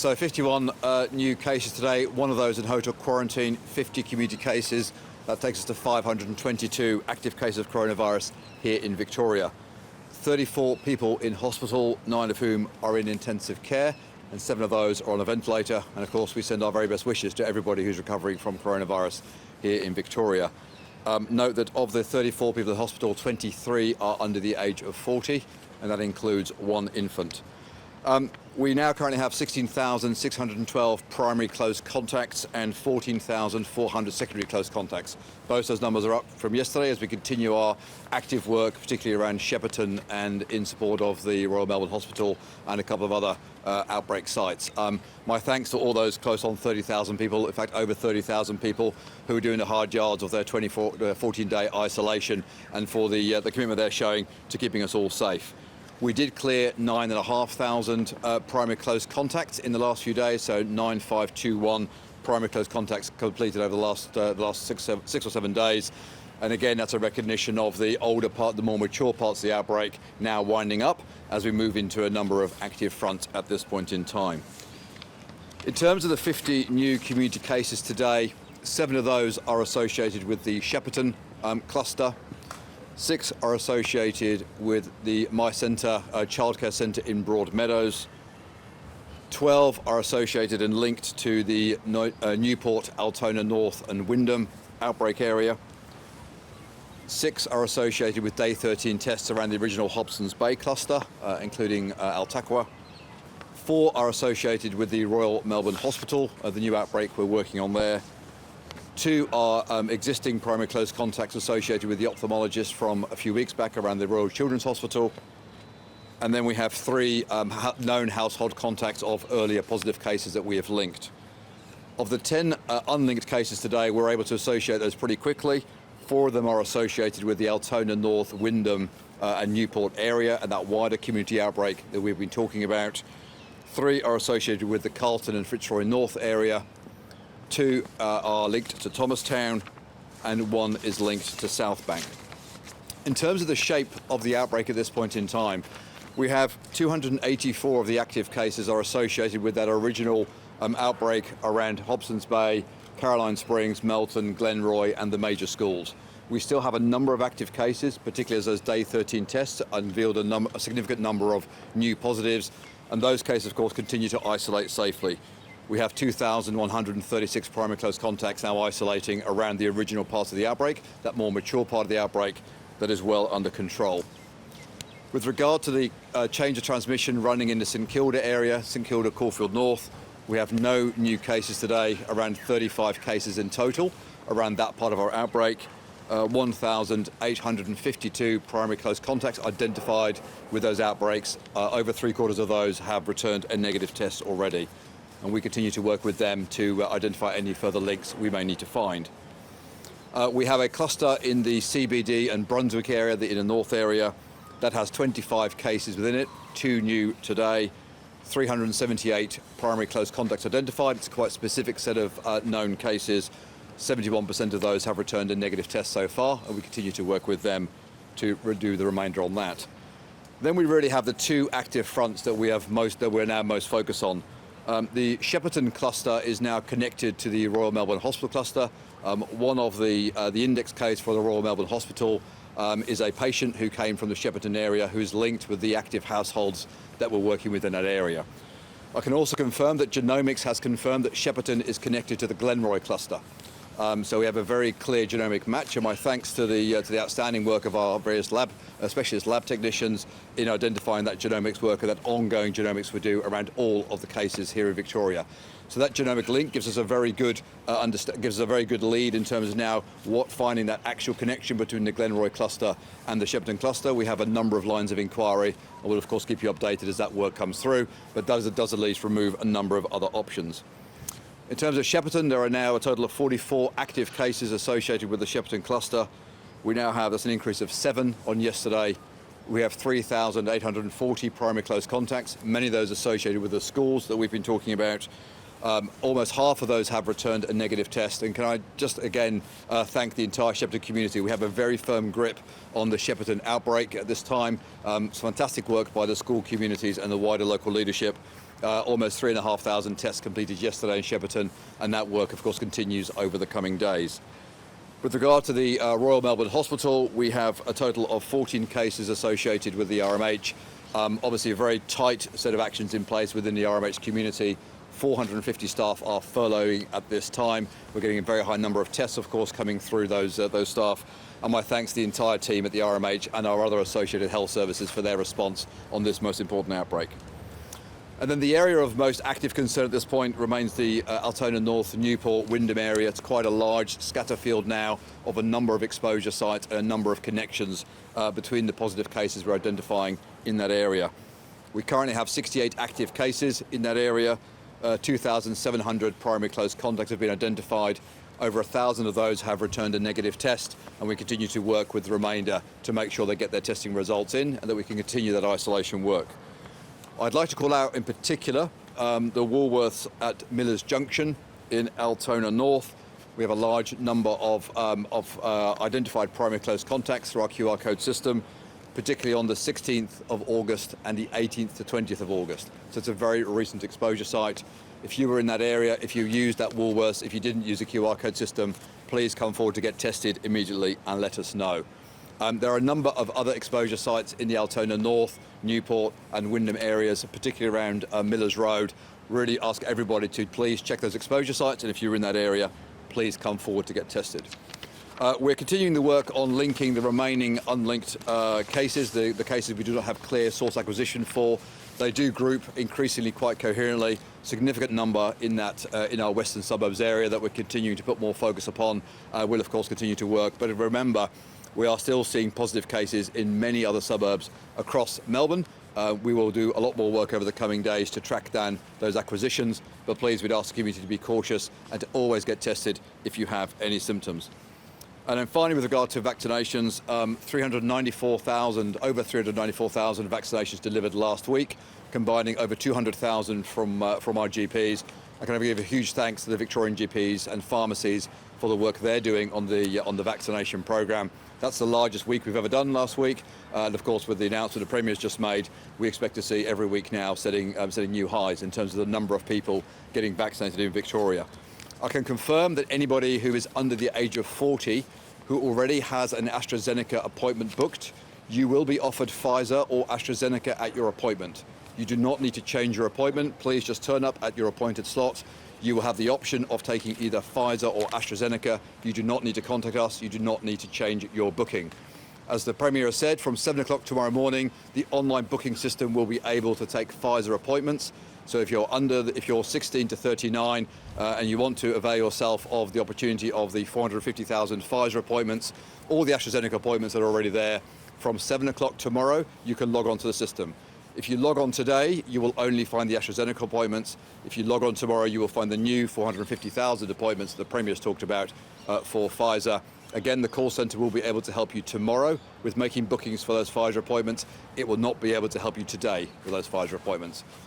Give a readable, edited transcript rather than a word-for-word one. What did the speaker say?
So 51 new cases today, one of those in hotel quarantine, 50 community cases. That takes us to 522 active cases of coronavirus here in Victoria. 34 people in hospital, 9 of whom are in intensive care, and 7 of those are on a ventilator. And of course, we send our very best wishes to everybody who's recovering from coronavirus here in Victoria. Note that of the 34 people in hospital, 23 are under the age of 40, and that includes 1 infant. We now currently have 16,612 primary close contacts and 14,400 secondary close contacts. Both those numbers are up from yesterday as we continue our active work, particularly around Shepparton and in support of the Royal Melbourne Hospital and a couple of other outbreak sites. My thanks to all those close on 30,000 people, in fact over 30,000 people who are doing the hard yards of their 14-day isolation, and for the commitment they're showing to keeping us all safe. We did clear 9,500 primary close contacts in the last few days, so 9,521 primary close contacts completed over the last 6 or 7 days. And again, that's a recognition of the older part, the more mature parts of the outbreak now winding up as we move into a number of active fronts at this point in time. In terms of the 50 new community cases today, 7 of those are associated with the Shepparton cluster. 6 are associated with the My Centre childcare centre in Broadmeadows. 12 are associated and linked to the Newport, Altona North and Wyndham outbreak area. 6 are associated with day 13 tests around the original Hobson's Bay cluster, including Altaqua. 4 are associated with the Royal Melbourne Hospital, the new outbreak we're working on there. 2 are existing primary close contacts associated with the ophthalmologist from a few weeks back around the Royal Children's Hospital. And then we have 3 known household contacts of earlier positive cases that we have linked. Of the 10 unlinked cases today, we're able to associate those pretty quickly. 4 of them are associated with the Altona North, Wyndham and Newport area and that wider community outbreak that we've been talking about. 3 are associated with the Carlton and Fitzroy North area. 2 are linked to Thomastown, and 1 is linked to South Bank. In terms of the shape of the outbreak at this point in time, we have 284 of the active cases are associated with that original outbreak around Hobson's Bay, Caroline Springs, Melton, Glenroy and the major schools. We still have a number of active cases, particularly as those day 13 tests unveiled a significant number of new positives, and those cases of course continue to isolate safely. We have 2,136 primary close contacts now isolating around the original part of the outbreak, that more mature part of the outbreak that is well under control. With regard to the change of transmission running in the St Kilda area, St Kilda, Caulfield North, we have no new cases today, around 35 cases in total around that part of our outbreak. 1,852 primary close contacts identified with those outbreaks. Over 3/4 of those have returned a negative test already. And we continue to work with them to identify any further links we may need to find. We have a cluster in the CBD and Brunswick area, the inner north area, that has 25 cases within it, 2 new today, 378 primary close contacts identified. It's a quite specific set of known cases. 71% of those have returned a negative test so far, and we continue to work with them to do the remainder on that. Then we really have the 2 active fronts that we're now most focused on. The Shepparton cluster is now connected to the Royal Melbourne Hospital cluster. One of the index case for the Royal Melbourne Hospital is a patient who came from the Shepparton area who's linked with the active households that we're working with in that area. I can also confirm that genomics has confirmed that Shepparton is connected to the Glenroy cluster. So we have a very clear genomic match, and my thanks to the outstanding work of our various specialist lab technicians in identifying that genomics work and that ongoing genomics we do around all of the cases here in Victoria. So that genomic link gives us a very good lead in terms of now finding that actual connection between the Glenroy cluster and the Shepparton cluster. We have a number of lines of inquiry, and we'll of course keep you updated as that work comes through, but does at least remove a number of other options. In terms of Shepparton, there are now a total of 44 active cases associated with the Shepparton cluster. We now have, that's an increase of 7 on yesterday. We have 3,840 primary close contacts, many of those associated with the schools that we've been talking about. Almost half of those have returned a negative test. And can I just again thank the entire Shepparton community. We have a very firm grip on the Shepparton outbreak at this time. It's fantastic work by the school communities and the wider local leadership. Almost 3,500 tests completed yesterday in Shepperton, and that work, of course, continues over the coming days. With regard to the Royal Melbourne Hospital, we have a total of 14 cases associated with the RMH. Obviously, a very tight set of actions in place within the RMH community. 450 staff are furloughing at this time. We're getting a very high number of tests, of course, coming through those staff. And my thanks to the entire team at the RMH and our other associated health services for their response on this most important outbreak. And then the area of most active concern at this point remains the Altona North, Newport, Wyndham area. It's quite a large scatter field now of a number of exposure sites and a number of connections between the positive cases we're identifying in that area. We currently have 68 active cases in that area. 2,700 primary close contacts have been identified. Over 1,000 of those have returned a negative test, and we continue to work with the remainder to make sure they get their testing results in and that we can continue that isolation work. I'd like to call out in particular the Woolworths at Millers Junction in Altona North. We have a large number of identified primary close contacts through our QR code system, particularly on the 16th of August and the 18th to 20th of August. So it's a very recent exposure site. If you were in that area, if you used that Woolworths, if you didn't use a QR code system, please come forward to get tested immediately and let us know. There are a number of other exposure sites in the Altona North, Newport and Wyndham areas, particularly around Millers Road. Really ask everybody to please check those exposure sites, and if you're in that area, please come forward to get tested. We're continuing the work on linking the remaining unlinked cases, the cases we do not have clear source acquisition for. They do group increasingly quite coherently, significant number in that in our western suburbs area that we're continuing to put more focus upon. We'll of course continue to work, but remember, we are still seeing positive cases in many other suburbs across Melbourne. We will do a lot more work over the coming days to track down those acquisitions, but please, we'd ask the community to be cautious and to always get tested if you have any symptoms. And then finally, with regard to vaccinations, over 394,000 vaccinations delivered last week, combining over 200,000 from our GPs. I can give a huge thanks to the Victorian GPs and pharmacies for the work they're doing on the vaccination programme. That's the largest week we've ever done last week, and of course with the announcement the Premier's just made, we expect to see every week now setting new highs in terms of the number of people getting vaccinated in Victoria. I can confirm that anybody who is under the age of 40 who already has an AstraZeneca appointment booked, you will be offered Pfizer or AstraZeneca at your appointment. You do not need to change your appointment. Please just turn up at your appointed slot. You will have the option of taking either Pfizer or AstraZeneca. You do not need to contact us. You do not need to change your booking. As the Premier has said, from 7 o'clock tomorrow morning, the online booking system will be able to take Pfizer appointments. So if you're 16 to 39 and you want to avail yourself of the opportunity of the 450,000 Pfizer appointments, all the AstraZeneca appointments that are already there, from 7 o'clock tomorrow, you can log on to the system. If you log on today, you will only find the AstraZeneca appointments. If you log on tomorrow, you will find the new 450,000 appointments the Premier has talked about for Pfizer. Again, the call centre will be able to help you tomorrow with making bookings for those Pfizer appointments. It will not be able to help you today with those Pfizer appointments.